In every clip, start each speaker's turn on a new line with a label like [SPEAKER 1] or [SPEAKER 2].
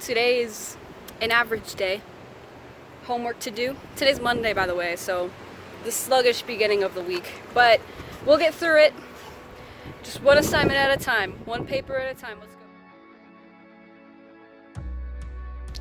[SPEAKER 1] today is an average day. Homework to do. Today's Monday, by the way, so the sluggish beginning of the week. But we'll get through it. Just one assignment at a time, one paper at a time. Let's go.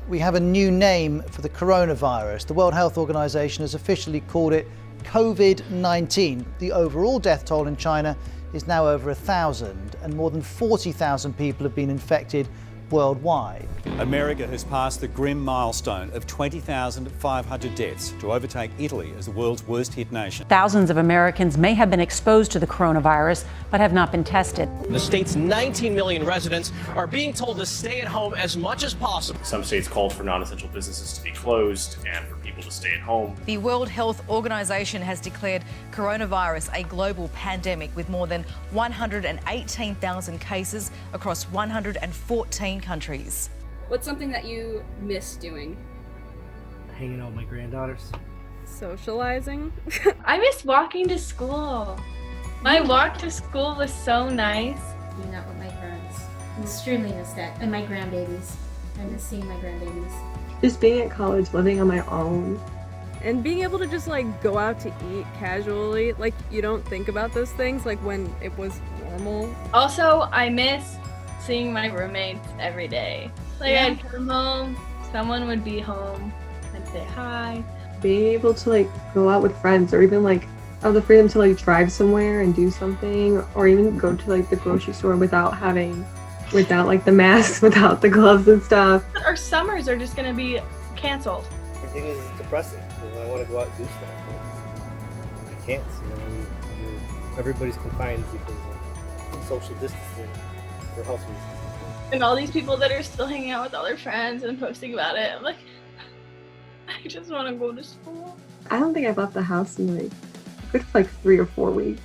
[SPEAKER 2] We have a new name for the coronavirus. The World Health Organization has officially called it COVID-19. The overall death toll in China is now over 1,000, and more than 40,000 people have been infected worldwide.
[SPEAKER 3] America has passed the grim milestone of 20,500 deaths to overtake Italy as the world's worst hit nation.
[SPEAKER 4] Thousands of Americans may have been exposed to the coronavirus but have not been tested.
[SPEAKER 5] The state's 19 million residents are being told to stay at home as much as possible.
[SPEAKER 6] Some states called for non-essential businesses to be closed and for people to stay at home.
[SPEAKER 7] The World Health Organization has declared coronavirus a global pandemic with more than 118,000 cases across 114 countries.
[SPEAKER 1] What's something that you miss doing?
[SPEAKER 8] Hanging out with my granddaughters.
[SPEAKER 9] Socializing.
[SPEAKER 10] I miss walking to school. My walk to school was so nice.
[SPEAKER 11] Being out with my parents. I extremely miss that. And my grandbabies. I miss seeing my grandbabies.
[SPEAKER 12] Just being at college, living on my own.
[SPEAKER 9] And being able to just like go out to eat casually. Like you don't think about those things like when it was normal.
[SPEAKER 10] Also, I miss seeing my roommates every day. Like
[SPEAKER 11] Yeah.
[SPEAKER 10] I'd come home, someone would be home, I'd say hi.
[SPEAKER 12] Being able to like go out with friends, or even like have the freedom to like drive somewhere and do something, or even go to like the grocery store without like the masks, without the gloves and stuff.
[SPEAKER 10] Our summers are just gonna be canceled.
[SPEAKER 8] The thing is, it's depressing because I want to go out and do stuff. But I can't, everybody's confined because of social distancing for health reasons.
[SPEAKER 10] And all these people that are still hanging out with all their friends and posting about it, I'm like, I just want to go to school.
[SPEAKER 12] I don't think I've left the house in like a good 3 or 4 weeks.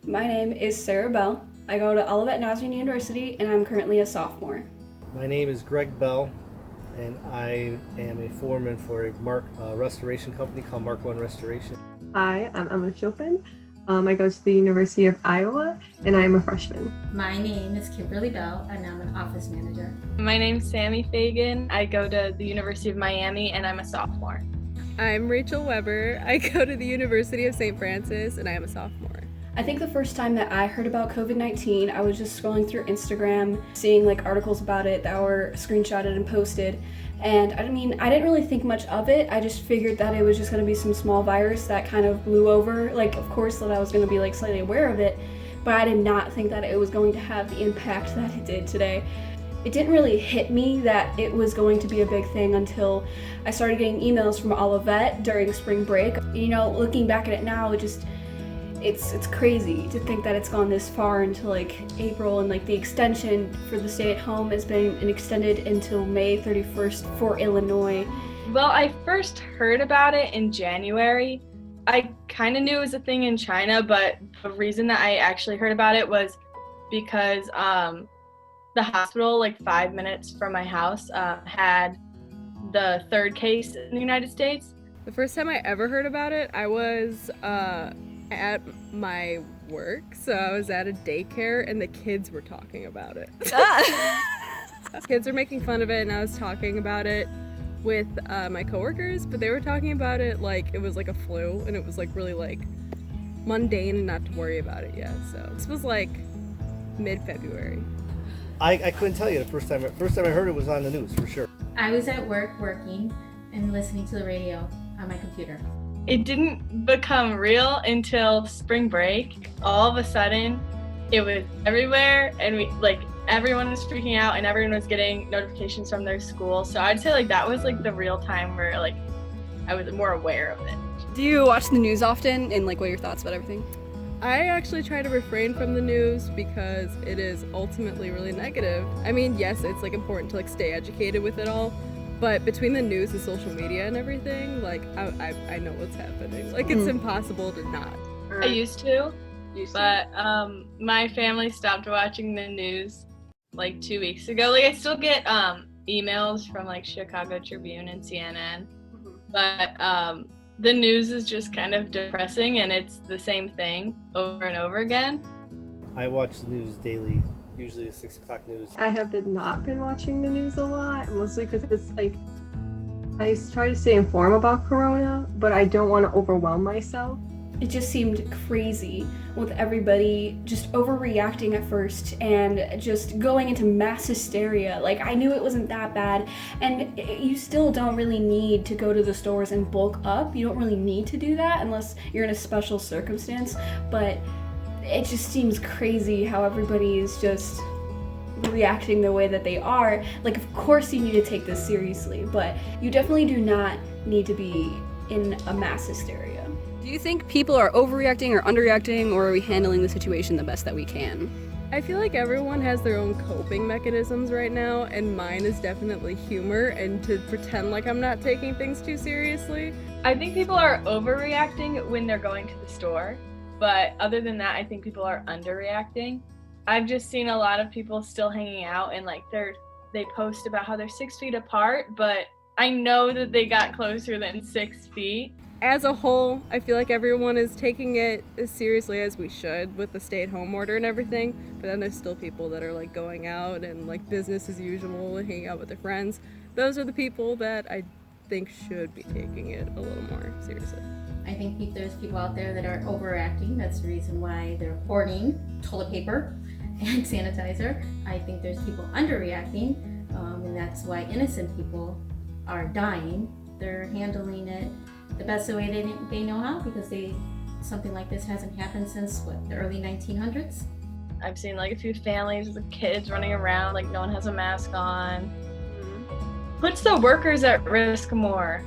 [SPEAKER 1] My name is Sarah Bell. I go to Olivet Nazarene University and I'm currently a sophomore.
[SPEAKER 8] My name is Greg Bell, and I am a foreman for a restoration company called Mark One Restoration.
[SPEAKER 12] Hi, I'm Emma Chopin. I go to the University of Iowa, and I am a freshman.
[SPEAKER 11] My name is Kimberly Bell, and I'm an office manager.
[SPEAKER 10] My name's Sammy Fagan. I go to the University of Miami and I'm a sophomore.
[SPEAKER 9] I'm Rachel Weber. I go to the University of St. Francis and I am a sophomore.
[SPEAKER 1] I think the first time that I heard about COVID-19, I was just scrolling through Instagram, seeing like articles about it that were screenshotted and posted. And I didn't really think much of it. I just figured that it was just gonna be some small virus that kind of blew over. Like, of course, that I was gonna be like slightly aware of it, but I did not think that it was going to have the impact that it did today. It didn't really hit me that it was going to be a big thing until I started getting emails from Olivet during spring break. Looking back at it now, it's crazy to think that it's gone this far into like April, and like the extension for the stay at home has been extended until May 31st for Illinois.
[SPEAKER 10] Well, I first heard about it in January. I kind of knew it was a thing in China, but the reason that I actually heard about it was because the hospital, like 5 minutes from my house, had the third case in the United States.
[SPEAKER 9] The first time I ever heard about it, I was at my work, so I was at a daycare and the kids were talking about it. Kids were making fun of it and I was talking about it with my coworkers, but they were talking about it like it was like a flu and it was like really like mundane and not to worry about it yet. So this was like mid-February.
[SPEAKER 8] I couldn't tell you the first time I heard it was on the news for sure.
[SPEAKER 11] I was at work working and listening to the radio on my computer.
[SPEAKER 10] It didn't become real until spring break. All of a sudden, it was everywhere, and everyone was freaking out, and everyone was getting notifications from their school. So I'd say that was the real time where I was more aware of it.
[SPEAKER 1] Do you watch the news often, and what are your thoughts about everything?
[SPEAKER 9] I actually try to refrain from the news because it is ultimately really negative. Yes, it's important to stay educated with it all. But between the news and social media and everything, I know what's happening. It's impossible to not.
[SPEAKER 10] I used to, but my family stopped watching the news 2 weeks ago. I still get emails from Chicago Tribune and CNN, but the news is just kind of depressing and it's the same thing over and over again.
[SPEAKER 8] I watch the news daily usually the 6 o'clock news.
[SPEAKER 12] I have not been watching the news a lot, mostly because it's like, I try to stay informed about Corona, but I don't want to overwhelm myself.
[SPEAKER 1] It just seemed crazy with everybody just overreacting at first and just going into mass hysteria. Like, I knew it wasn't that bad, and you still don't really need to go to the stores and bulk up. You don't really need to do that unless you're in a special circumstance, but it just seems crazy how everybody is just reacting the way that they are. Like, of course you need to take this seriously, but you definitely do not need to be in a mass hysteria.
[SPEAKER 13] Do you think people are overreacting or underreacting, or are we handling the situation the best that we can?
[SPEAKER 9] I feel like everyone has their own coping mechanisms right now, and mine is definitely humor and to pretend like I'm not taking things too seriously.
[SPEAKER 10] I think people are overreacting when they're going to the store, but other than that, I think people are underreacting. I've just seen a lot of people still hanging out, and like they post about how they're 6 feet apart, but I know that they got closer than 6 feet.
[SPEAKER 9] As a whole, I feel like everyone is taking it as seriously as we should with the stay-at-home order and everything, but then there's still people that are like going out and like business as usual and hanging out with their friends. Those are the people that I think should be taking it a little more seriously.
[SPEAKER 11] I think there's people out there that are overreacting. That's the reason why they're hoarding toilet paper and sanitizer. I think there's people underreacting, and that's why innocent people are dying. They're handling it the best way they know how, because something like this hasn't happened since the early 1900s.
[SPEAKER 10] I've seen like a few families with kids running around like no one has a mask on. Puts the workers at risk more.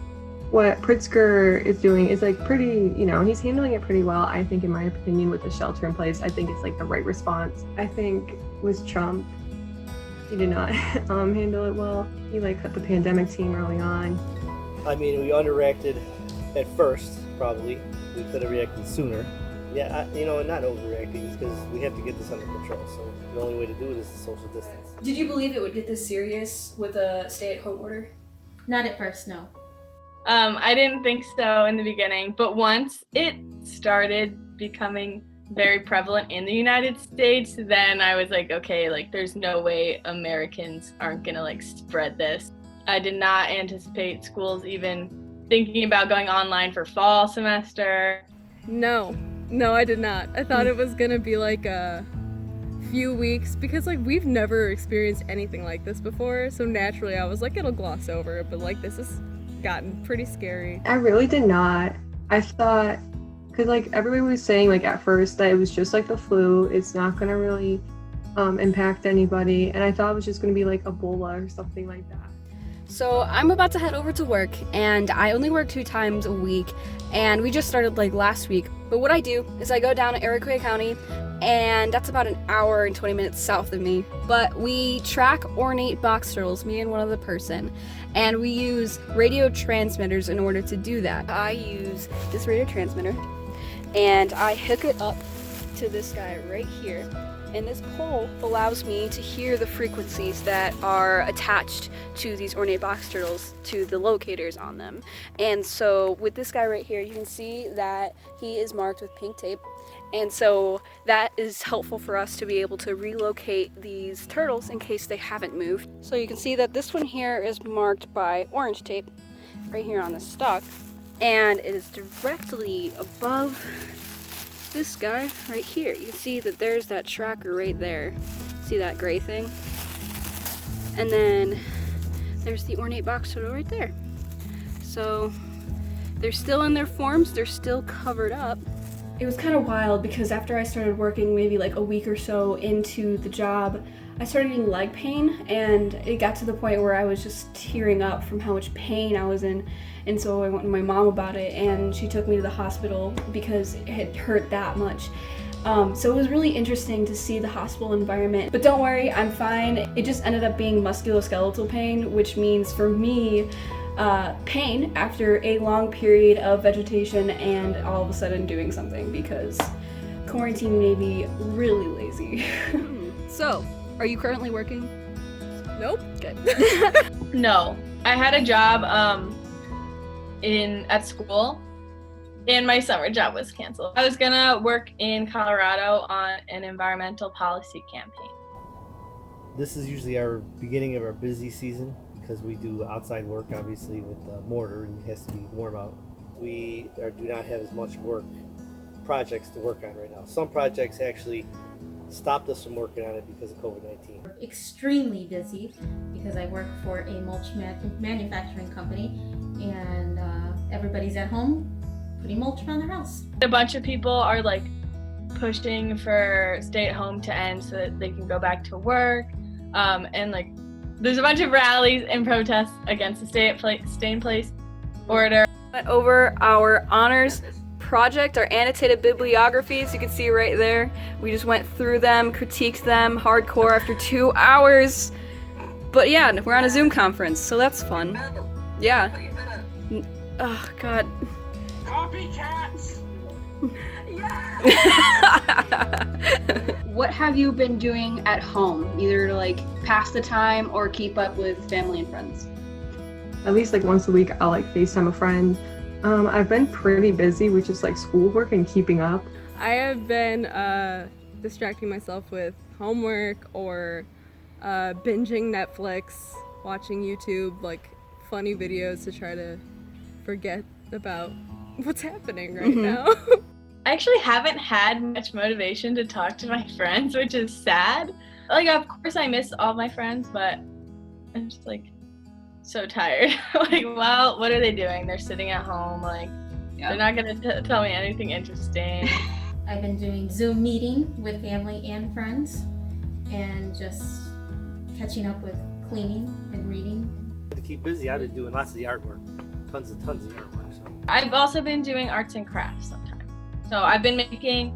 [SPEAKER 12] What Pritzker is doing is like pretty, he's handling it pretty well, I think, in my opinion, with the shelter in place. I think it's like the right response. I think with Trump, he did not handle it well. He like cut the pandemic team early on.
[SPEAKER 8] I mean, we underreacted at first, probably. We could have reacted sooner. Yeah, not overreacting, because we have to get this under control. So the only way to do it is the social distance.
[SPEAKER 1] Did you believe it would get this serious with a stay-at-home order?
[SPEAKER 11] Not at first, no.
[SPEAKER 10] I didn't think so in the beginning, but once it started becoming very prevalent in the United States, then I was like, okay, like there's no way Americans aren't gonna like spread this. I did not anticipate schools even thinking about going online for fall semester.
[SPEAKER 9] No, I did not. I thought it was gonna be like a few weeks, because like we've never experienced anything like this before, so naturally I was like, it'll gloss over it, but like this has gotten pretty scary.
[SPEAKER 12] I really did not. I thought, because like everybody was saying like at first that it was just like the flu, it's not gonna really impact anybody, and I thought it was just gonna be like Ebola or something like that.
[SPEAKER 13] So I'm about to head over to work, and I only work 2 times a week, and we just started like last week. But what I do is I go down to Iroquois County, and that's about an hour and 20 minutes south of me. But we track ornate box turtles, me and one other person, and we use radio transmitters in order to do that. I use this radio transmitter, and I hook it up to this guy right here. And this pole allows me to hear the frequencies that are attached to these ornate box turtles, to the locators on them. And so with this guy right here, you can see that he is marked with pink tape. And so that is helpful for us to be able to relocate these turtles in case they haven't moved. So you can see that this one here is marked by orange tape right here on the stalk. And it is directly above this guy right here. You can see that there's that tracker right there. See that gray thing? And then there's the ornate box turtle right there. So they're still in their forms, they're still covered up.
[SPEAKER 1] It was kind of wild because after I started working maybe like a week or so into the job, I started getting leg pain, and it got to the point where I was just tearing up from how much pain I was in. And so I went to my mom about it, and she took me to the hospital because it had hurt that much. So it was really interesting to see the hospital environment. But don't worry, I'm fine. It just ended up being musculoskeletal pain, which means for me, pain after a long period of vegetation and all of a sudden doing something, because quarantine made me really lazy.
[SPEAKER 13] So, are you currently working?
[SPEAKER 9] Nope.
[SPEAKER 13] Good.
[SPEAKER 10] No, I had a job at school, and my summer job was canceled. I was gonna work in Colorado on an environmental policy campaign.
[SPEAKER 8] This is usually our beginning of our busy season because we do outside work, obviously, with mortar, and it has to be warm out. We do not have as much projects to work on right now. Some projects actually stopped us from working on it because of COVID-19.
[SPEAKER 11] We're extremely busy because I work for a mulch manufacturing company, and everybody's at home putting mulch on their house.
[SPEAKER 10] A bunch of people are like pushing for stay at home to end so that they can go back to work, and like there's a bunch of rallies and protests against the stay in place order.
[SPEAKER 1] Went over our honors project, our annotated bibliographies, you can see right there. We just went through them, critiqued them hardcore after 2 hours. But yeah, we're on a Zoom conference, so that's fun. Yeah. Oh god.
[SPEAKER 14] Copycats!
[SPEAKER 13] What have you been doing at home, either to like pass the time or keep up with family and friends?
[SPEAKER 12] At least like once a week I'll like FaceTime a friend. I've been pretty busy with just like schoolwork and keeping up.
[SPEAKER 9] I have been distracting myself with homework or binging Netflix, watching YouTube, like funny videos to try to forget about what's happening right now.
[SPEAKER 10] I actually haven't had much motivation to talk to my friends, which is sad. Like, of course I miss all my friends, but I'm just like so tired. Like, well, what are they doing? They're sitting at home, like, they're not gonna tell me anything interesting.
[SPEAKER 11] I've been doing Zoom meeting with family and friends and just catching up with cleaning and reading.
[SPEAKER 8] To keep busy, I've been doing lots of the artwork, tons of artwork. So
[SPEAKER 10] I've also been doing arts and crafts sometimes. So I've been making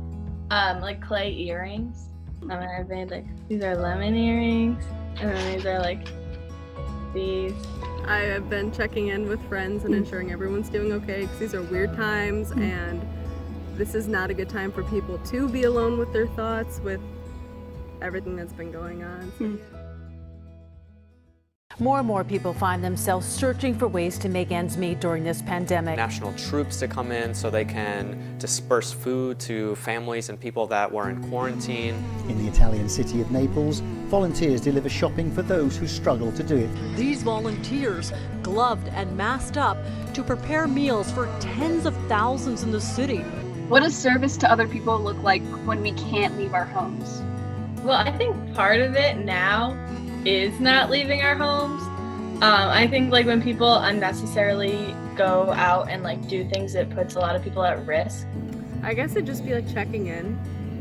[SPEAKER 10] like clay earrings. And then I've made like, these are lemon earrings, and then these are like these.
[SPEAKER 9] I have been checking in with friends and ensuring everyone's doing okay, because these are weird times and this is not a good time for people to be alone with their thoughts with everything that's been going on. So,
[SPEAKER 4] More and more people find themselves searching for ways to make ends meet during this pandemic.
[SPEAKER 15] National troops to come in so they can disperse food to families and people that were in quarantine.
[SPEAKER 2] In the Italian city of Naples, volunteers deliver shopping for those who struggle to do it.
[SPEAKER 16] These volunteers, gloved and masked up, to prepare meals for tens of thousands in the city.
[SPEAKER 13] What does service to other people look like when we can't leave our homes?
[SPEAKER 10] Well, I think part of it now is not leaving our homes. I think like when people unnecessarily go out and like do things, it puts a lot of people at risk.
[SPEAKER 9] I guess it'd just be like checking in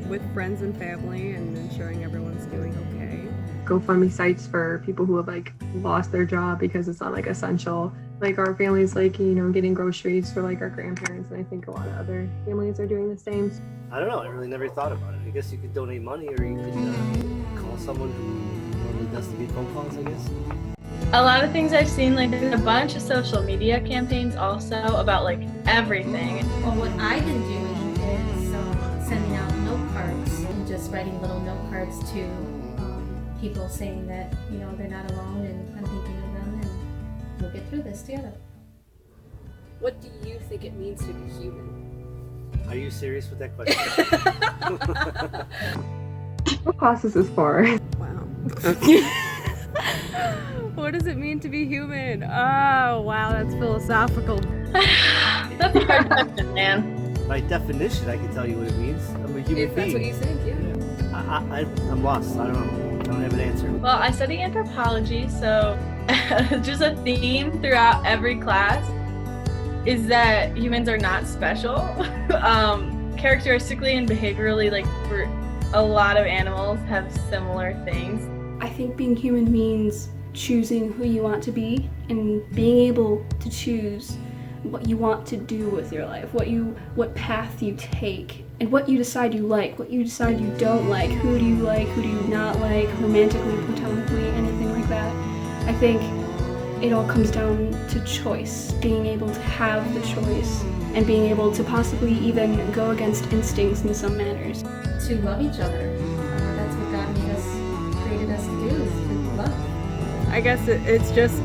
[SPEAKER 9] with friends and family and ensuring everyone's doing okay.
[SPEAKER 12] GoFundMe sites for people who have like lost their job because it's not like essential. Like our family's like, you know, getting groceries for like our grandparents, and I think a lot of other families are doing the same.
[SPEAKER 8] I don't know, I really never thought about it. I guess you could donate money, or you could call someone who normally does to get phone calls, I guess.
[SPEAKER 10] A lot of things I've seen, like there's a bunch of social media campaigns also about like everything.
[SPEAKER 11] Well, what I've been doing is sending out note cards and just writing little note cards to people saying that, you know, they're not alone and I'm thinking of them and we'll get through this together.
[SPEAKER 13] What do you think it means to be human?
[SPEAKER 8] Are you serious with that question?
[SPEAKER 12] What class is this for?
[SPEAKER 9] Wow. What does it mean to be human? Oh, wow, that's philosophical.
[SPEAKER 10] That's a hard question, man.
[SPEAKER 8] By definition, I can tell you what it means. I'm a human being.
[SPEAKER 13] If that's what you think, yeah.
[SPEAKER 8] I'm lost. I don't know. I don't have an answer.
[SPEAKER 10] Well, I study anthropology, so just a theme throughout every class is that humans are not special. Characteristically and behaviorally, like a lot of animals have similar things.
[SPEAKER 1] I think being human means choosing who you want to be and being able to choose what you want to do with your life, what path you take, and what you decide you like, what you decide you don't like, who do you not like, romantically, platonically, anything like that. I think it all comes down to choice, being able to have the choice and being able to possibly even go against instincts in some manners.
[SPEAKER 11] To love each other. That's what God created us to do, is to love.
[SPEAKER 9] I guess it's just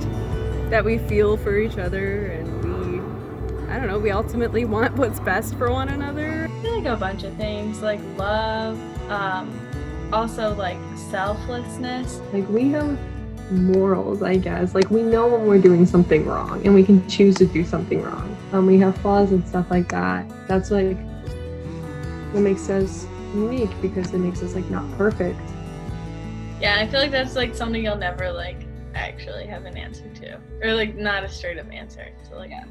[SPEAKER 9] that we feel for each other and we ultimately want what's best for one another.
[SPEAKER 10] I feel like a bunch of things, like love, also like selflessness.
[SPEAKER 12] Like we have morals, I guess. Like we know when we're doing something wrong and we can choose to do something wrong. We have flaws and stuff like that. That's like what makes us unique, because it makes us like not perfect.
[SPEAKER 10] Yeah, I feel like that's like something you'll never like actually have an answer to, or like not a straight up answer. So like. Yeah.